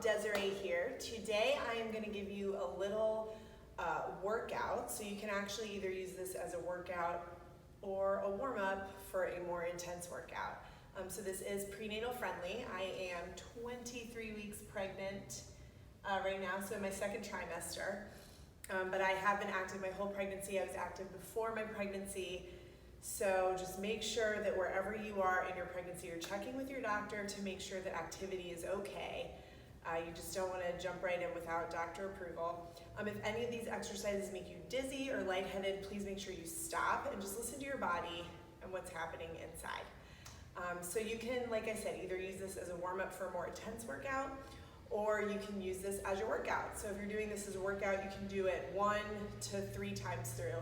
Desiree here. Today I am going to give you a little workout, so you can actually either use this as a workout or a warm-up for a more intense workout. So this is prenatal friendly. I am 23 weeks pregnant right now, so in my second trimester. But I have been active my whole pregnancy. I was active before my pregnancy. So just make sure that wherever you are in your pregnancy, you're checking with your doctor to make sure that activity is okay. You just don't want to jump right in without doctor approval. If any of these exercises make you dizzy or lightheaded, please make sure you stop and just listen to your body and what's happening inside. So you can, like I said, either use this as a warm-up for a more intense workout, or you can use this as your workout. So if you're doing this as a workout, you can do it 1 to 3 times through,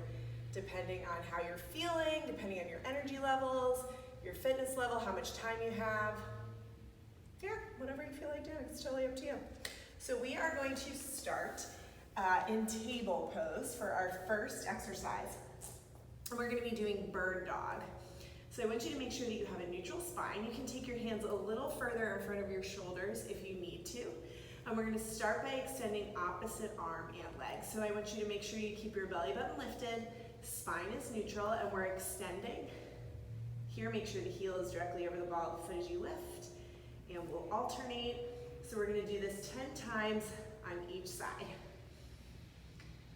depending on how you're feeling, depending on your energy levels, your fitness level, how much time you have. Yeah, whatever you feel like doing, it's totally up to you. So we are going to start in table pose for our first exercise. And we're gonna be doing bird dog. So I want you to make sure that you have a neutral spine. You can take your hands a little further in front of your shoulders if you need to. And we're gonna start by extending opposite arm and leg. So I want you to make sure you keep your belly button lifted, spine is neutral, and we're extending. Here, make sure the heel is directly over the ball of the foot as you lift. And we'll alternate. So we're gonna do this 10 times on each side.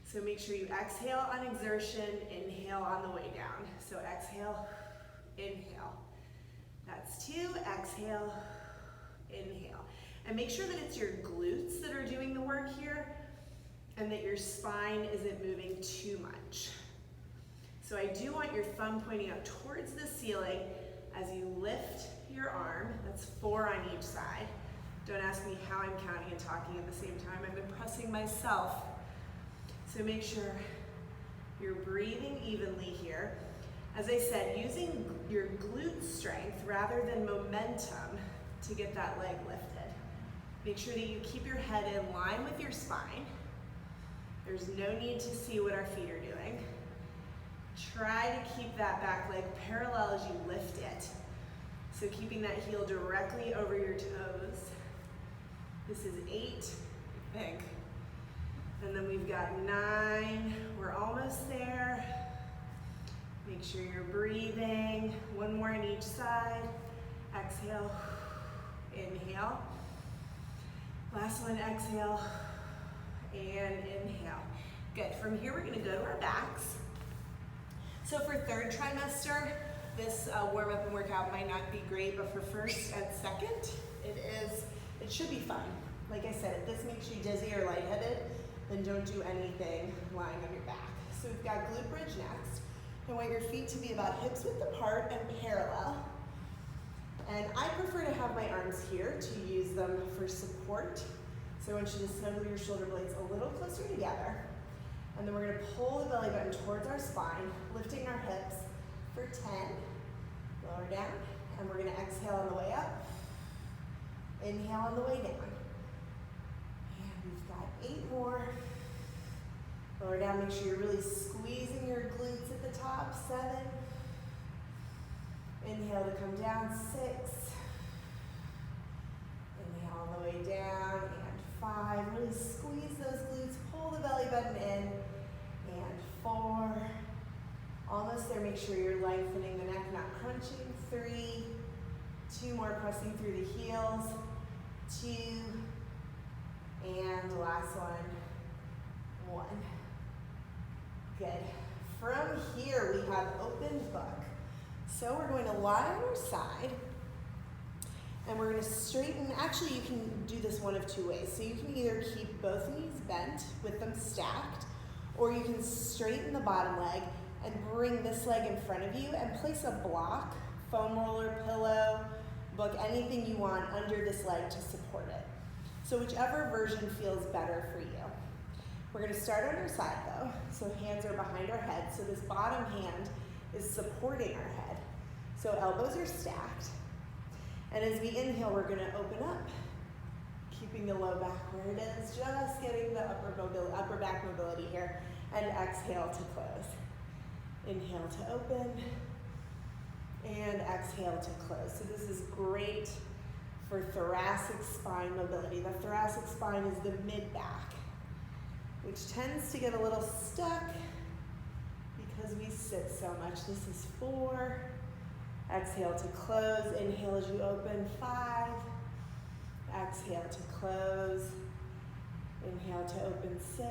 So make sure you exhale on exertion, inhale on the way down. So exhale, inhale. That's 2, exhale, inhale. And make sure that it's your glutes that are doing the work here and that your spine isn't moving too much. So I do want your thumb pointing out towards the ceiling as you lift your arm. That's 4 on each side. Don't ask me how I'm counting and talking at the same time. I've been pressing myself. So make sure you're breathing evenly here. As I said, using your glute strength rather than momentum to get that leg lifted. Make sure that you keep your head in line with your spine. There's no need to see what our feet are doing. Try to keep that back leg parallel as you lift it. So keeping that heel directly over your toes. This is 8, I think. And then we've got 9, we're almost there. Make sure you're breathing. 1 more on each side. Exhale, inhale. Last one, exhale, and inhale. Good, from here we're gonna go to our backs. So for third trimester, this warm-up and workout might not be great, but for first and second, it should be fun. Like I said, if this makes you dizzy or lightheaded, then don't do anything lying on your back. So we've got glute bridge next. I want your feet to be about hips width apart and parallel. And I prefer to have my arms here to use them for support. So I want you to snuggle your shoulder blades a little closer together. And then we're gonna pull the belly button towards our spine, lifting our hips for 10, lower down, and we're gonna exhale on the way up, inhale on the way down. And we've got 8 more. Lower down, make sure you're really squeezing your glutes at the top, 7. Inhale to come down, 6. Inhale on the way down, and 5. Really squeeze those glutes, pull the belly button in, and 4. Almost there, make sure you're lengthening the neck, not crunching. 3. 2 more, pressing through the heels. 2. And last one, 1. Good. From here, we have open book. So we're going to lie on our side, and we're going to straighten. Actually, you can do this one of 2 ways. So you can either keep both knees bent with them stacked, or you can straighten the bottom leg and bring this leg in front of you and place a block, foam roller, pillow, book, anything you want under this leg to support it. So whichever version feels better for you. We're gonna start on our side though. So hands are behind our head. So this bottom hand is supporting our head. So elbows are stacked. And as we inhale, we're gonna open up, keeping the low back where it is, just getting the upper back mobility here, and exhale to close. Inhale to open, and exhale to close. So this is great for thoracic spine mobility. The thoracic spine is the mid-back, which tends to get a little stuck because we sit so much. This is 4. Exhale to close. Inhale as you open. 5. Exhale to close. Inhale to open. 6.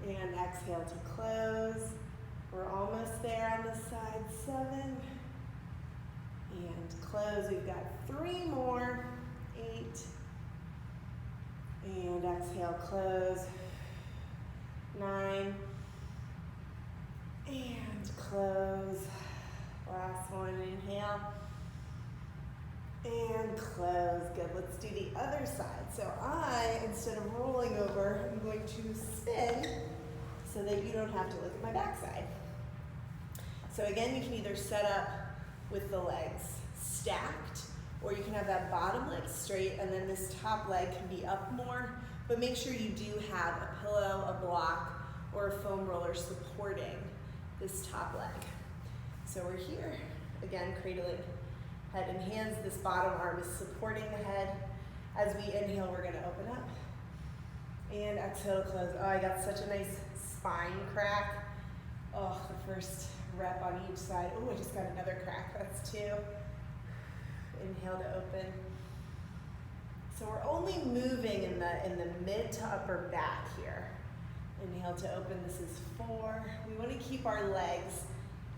And exhale to close. We're almost there on this side. 7. And close. We've got 3 more. 8. And exhale, close. 9. And close. Last one, inhale. And close. Good. Let's do the other side. So instead of rolling over, I'm going to spin so that you don't have to look at my backside. So again, you can either set up with the legs stacked, or you can have that bottom leg straight and then this top leg can be up more, but make sure you do have a pillow, a block, or a foam roller supporting this top leg. So we're here, again, cradling head and hands. This bottom arm is supporting the head. As we inhale, we're gonna open up. And exhale to close. Oh, I got such a nice spine crack. Oh, the first rep on each side. Oh, I just got another crack, that's 2. Inhale to open. So we're only moving in the mid to upper back here. Inhale to open, this is 4. We want to keep our legs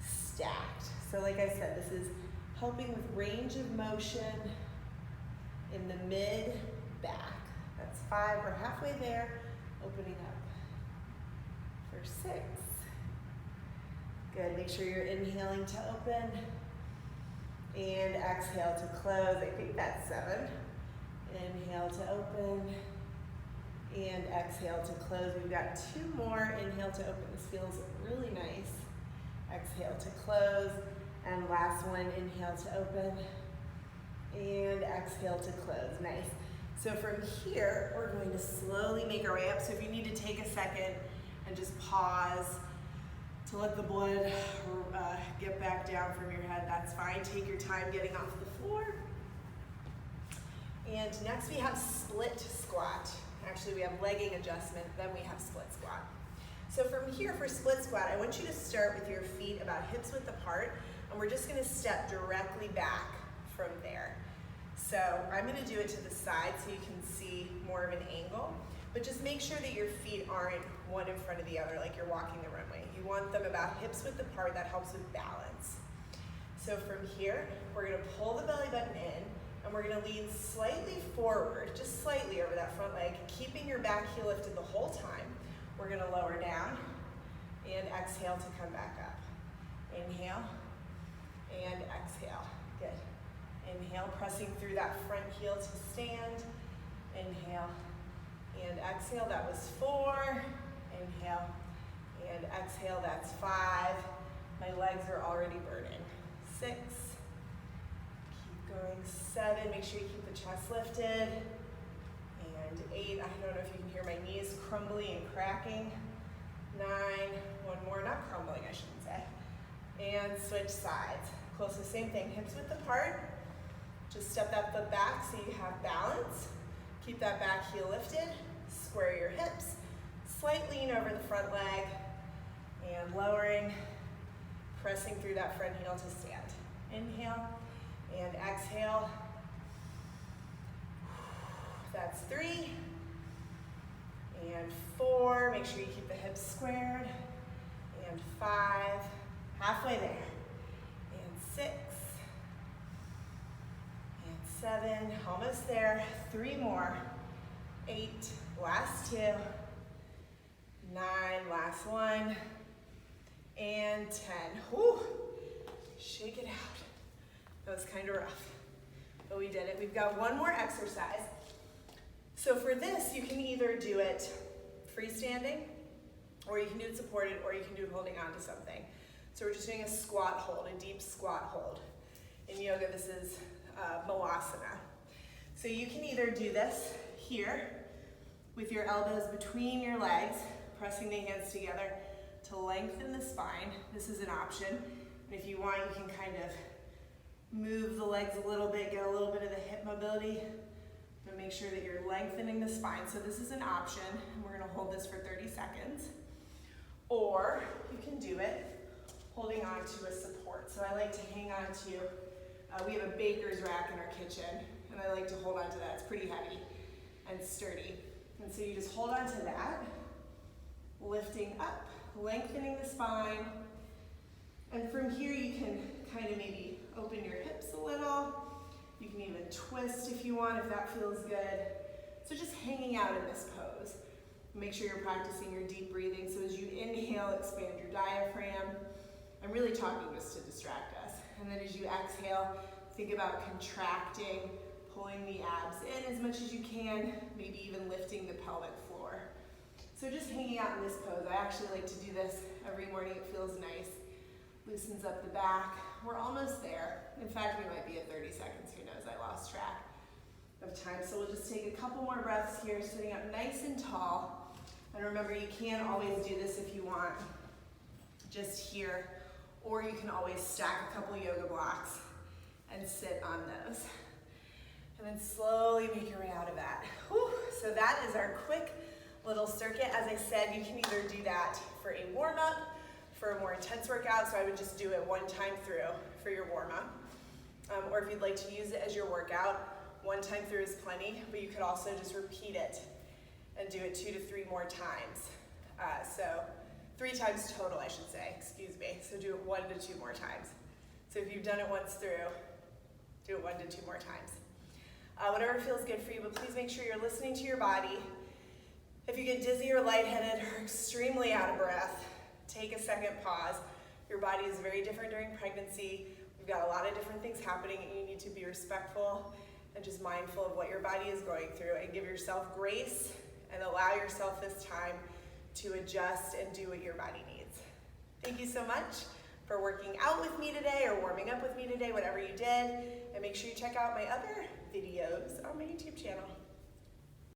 stacked. So like I said, this is helping with range of motion in the mid back. That's 5, we're halfway there. Opening up for 6. Good, make sure you're inhaling to open. And exhale to close. I think that's 7. Inhale to open. And exhale to close. We've got 2 more. Inhale to open. This feels really nice. Exhale to close. And last one, inhale to open. And exhale to close. Nice. So from here, we're going to slowly make our way up. So if you need to take a second and just pause to let the blood get back down from your head, that's fine. Take your time getting off the floor. And next we have split squat. Actually, we have legging adjustment, then we have split squat. So from here for split squat, I want you to start with your feet about hips width apart, and we're just gonna step directly back from there. So I'm gonna do it to the side so you can see more of an angle, but just make sure that your feet aren't one in front of the other like you're walking the runway. You want them about hips width apart. That helps with balance. So from here, we're gonna pull the belly button in, and we're gonna lean slightly forward, just slightly over that front leg, keeping your back heel lifted the whole time. We're gonna lower down and exhale to come back up. Inhale and exhale. Good. Inhale, pressing through that front heel to stand. Inhale and exhale. That was 4. Inhale and exhale. That's 5. My legs are already burning. 6. Keep going. 7. Make sure you keep the chest lifted. And 8. I don't know if you can hear my knees crumbling and cracking. 9. One more. Not crumbling, I shouldn't say. And switch sides. Close to the same thing. Hips width apart. Just step that foot back so you have balance. Keep that back heel lifted. Square your hips. Slight lean over the front leg. And lowering. Pressing through that front heel to stand. Inhale and exhale. That's 3. And 4. Make sure you keep the hips squared. And 5. Halfway there. And 6. And 7. Almost there. 3 more. 8. Last 2. 9. Last 1. And 10. Whew. Shake it out. That was kind of rough, but we did it. We've got one more exercise. So for this, you can either do it freestanding, or you can do it supported, or you can do it holding on to something. So we're just doing a squat hold, a deep squat hold. In yoga, this is malasana. So you can either do this here with your elbows between your legs, pressing the hands together to lengthen the spine. This is an option. And if you want, you can kind of Move the legs a little bit, get a little bit of the hip mobility, and make sure that you're lengthening the spine. So this is an option, and we're gonna hold this for 30 seconds. Or you can do it holding on to a support. So I like to hang on to, we have a baker's rack in our kitchen, and I like to hold on to that. It's pretty heavy and sturdy. And so you just hold on to that, lifting up, lengthening the spine. And from here you can kind of maybe open your hips a little. You can even twist if you want, if that feels good. So just hanging out in this pose. Make sure you're practicing your deep breathing. So as you inhale, expand your diaphragm. I'm really talking just to distract us. And then as you exhale, think about contracting, pulling the abs in as much as you can, maybe even lifting the pelvic floor. So just hanging out in this pose. I actually like to do this every morning. It feels nice. Loosens up the back. We're almost there. In fact, we might be at 30 seconds. Who knows? I lost track of time. So we'll just take a couple more breaths here, sitting up nice and tall. And remember, you can always do this if you want, just here, or you can always stack a couple yoga blocks and sit on those. And then slowly make your way out of that. Whew. So that is our quick little circuit. As I said, you can either do that for a warm-up, for a more intense workout, so I would just do it one time through for your warm-up. Or if you'd like to use it as your workout, one time through is plenty, but you could also just repeat it and do it 2 to 3 more times. So 3 times total, I should say, excuse me. So do it 1 to 2 more times. So if you've done it once through, do it 1 to 2 more times. Whatever feels good for you, but please make sure you're listening to your body. If you get dizzy or lightheaded or extremely out of breath, take a second pause. Your body is very different during pregnancy. We've got a lot of different things happening, and you need to be respectful and just mindful of what your body is going through, and give yourself grace and allow yourself this time to adjust and do what your body needs. Thank you so much for working out with me today or warming up with me today, whatever you did. And make sure you check out my other videos on my YouTube channel.